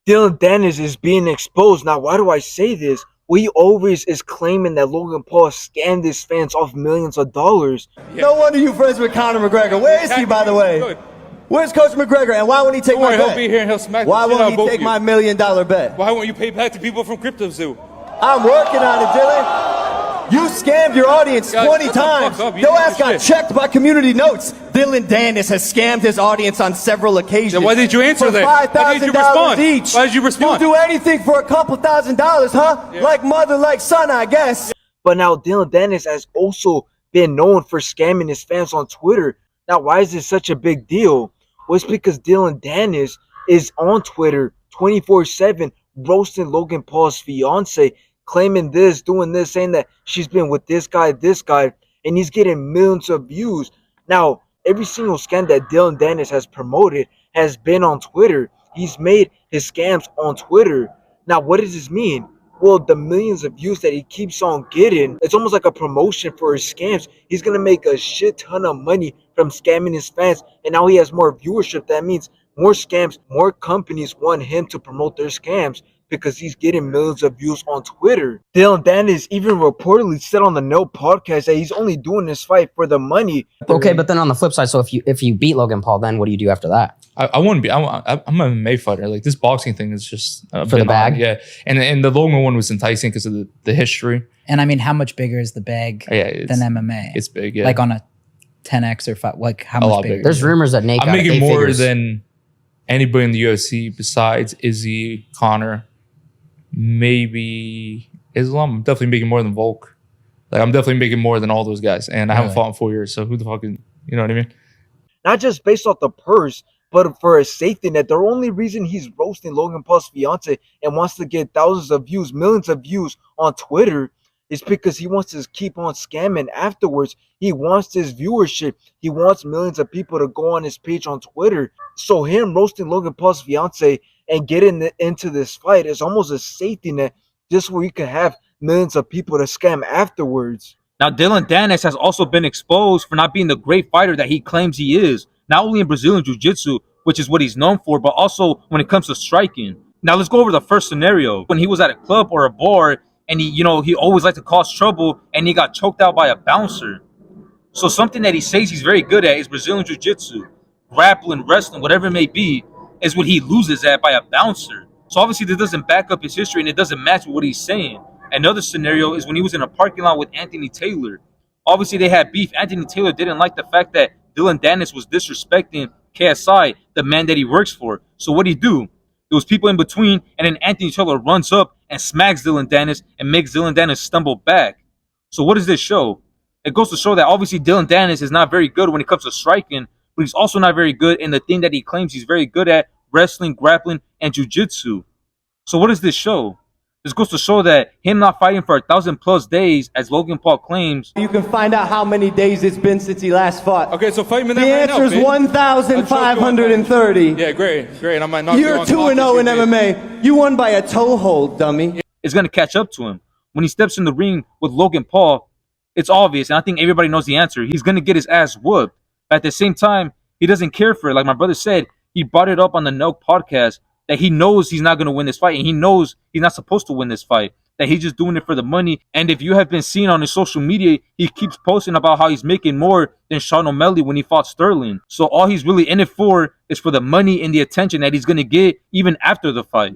Dillon Danis is being exposed. Now, why do I say this? Well, he always is claiming that Logan Paul scammed his fans off millions of dollars. No wonder you friends with Conor McGregor. Where is he, by the way? Where's Coach McGregor, and why won't he take my bet? He'll be here and he'll smack Why the shit won't out he of both take of you. my $1 million bet? Why won't you pay back to people from CryptoZoo? I'm working on it, Dillon. You scammed your audience 20 times. Your ass got checked by Community Notes. Dillon Danis has scammed his audience on several occasions. Then why did you answer that? Why did you respond? Each. Why did you respond? You do anything for a couple $1,000s, huh? Yeah. Like mother, like son, I guess. But now Dillon Danis has also been known for scamming his fans on Twitter. Now, why is this such a big deal? Well, it's because Dillon Danis is on Twitter 24/7 roasting Logan Paul's fiance, claiming this, doing this, saying that she's been with this guy, and he's getting millions of views. Now, every single scam that Dillon Danis has promoted has been on Twitter. He's made his scams on Twitter. Now, what does this mean? Well, the millions of views that he keeps on getting, it's almost like a promotion for his scams. He's going to make a shit ton of money from scamming his fans, and now he has more viewership. That means more scams, more companies want him to promote their scams because he's getting millions of views on Twitter. Dillon Danis even reportedly said on the No podcast that he's only doing this fight for the money. Okay, but then on the flip side, so if you beat Logan Paul, then what do you do after that? I want to be. I'm an MMA fighter. Like, this boxing thing is just For the bag? Yeah, and the Logan one was enticing because of the history. And I mean, how much bigger is the bag Yeah, than MMA? It's big. Yeah, Like on a 10x or 5. Like how A much lot bigger? bigger. There's rumors that Nate I'm got making 8 more figures. than anybody in the UFC besides Izzy, Connor, maybe Islam. I'm definitely making more than Volk. Like, I'm definitely making more than all those guys, and I haven't Really? fought in 4 years. So who the fuck is, you know what I mean? Not just based off the purse, but for a safety net. The only reason he's roasting Logan Paul's fiance and wants to get thousands of views, millions of views on Twitter is because he wants to keep on scamming afterwards. He wants his viewership. He wants millions of people to go on his page on Twitter. So him roasting Logan Paul's fiance and getting into this fight is almost a safety net just where you can have millions of people to scam afterwards. Now, Dillon Danis has also been exposed for not being the great fighter that he claims he is, not only in Brazilian Jiu-Jitsu, which is what he's known for, but also when it comes to striking. Now, let's go over the first scenario. When he was at a club or a bar, and he always liked to cause trouble, and he got choked out by a bouncer. So something that he says he's very good at is Brazilian Jiu-Jitsu, grappling, wrestling, whatever it may be, is what he loses at by a bouncer. So obviously this doesn't back up his history, and it doesn't match with what he's saying. Another scenario is when he was in a parking lot with Anthony Taylor. Obviously they had beef. Anthony Taylor didn't like the fact that Dillon Danis was disrespecting KSI, the man that he works for. So what'd he do? There was people in between, and then Anthony Taylor runs up and smacks Dillon Danis and makes Dillon Danis stumble back. So what does this show? It goes to show that obviously Dillon Danis is not very good when it comes to striking, but he's also not very good in the thing that he claims he's very good at, wrestling, grappling, and jiu-jitsu. So what does this show? This goes to show that him not fighting for 1,000+ days, as Logan Paul claims. You can find out how many days it's been since he last fought. Okay, so fight me The that right now, answer is babe. 1,530. Yeah, great. And I might knock you You're on 2-0 in babe. MMA. You won by a toe hold, dummy. Is going to catch up to him. When he steps in the ring with Logan Paul, it's obvious, and I think everybody knows the answer. He's going to get his ass whooped. But at the same time, he doesn't care for it. Like my brother said, he brought it up on the No podcast that he knows he's not going to win this fight, and he knows he's not supposed to win this fight, that he's just doing it for the money. And if you have been seeing on his social media, he keeps posting about how he's making more than Sean O'Malley when he fought Sterling. So all he's really in it for is for the money and the attention that he's going to get even after the fight.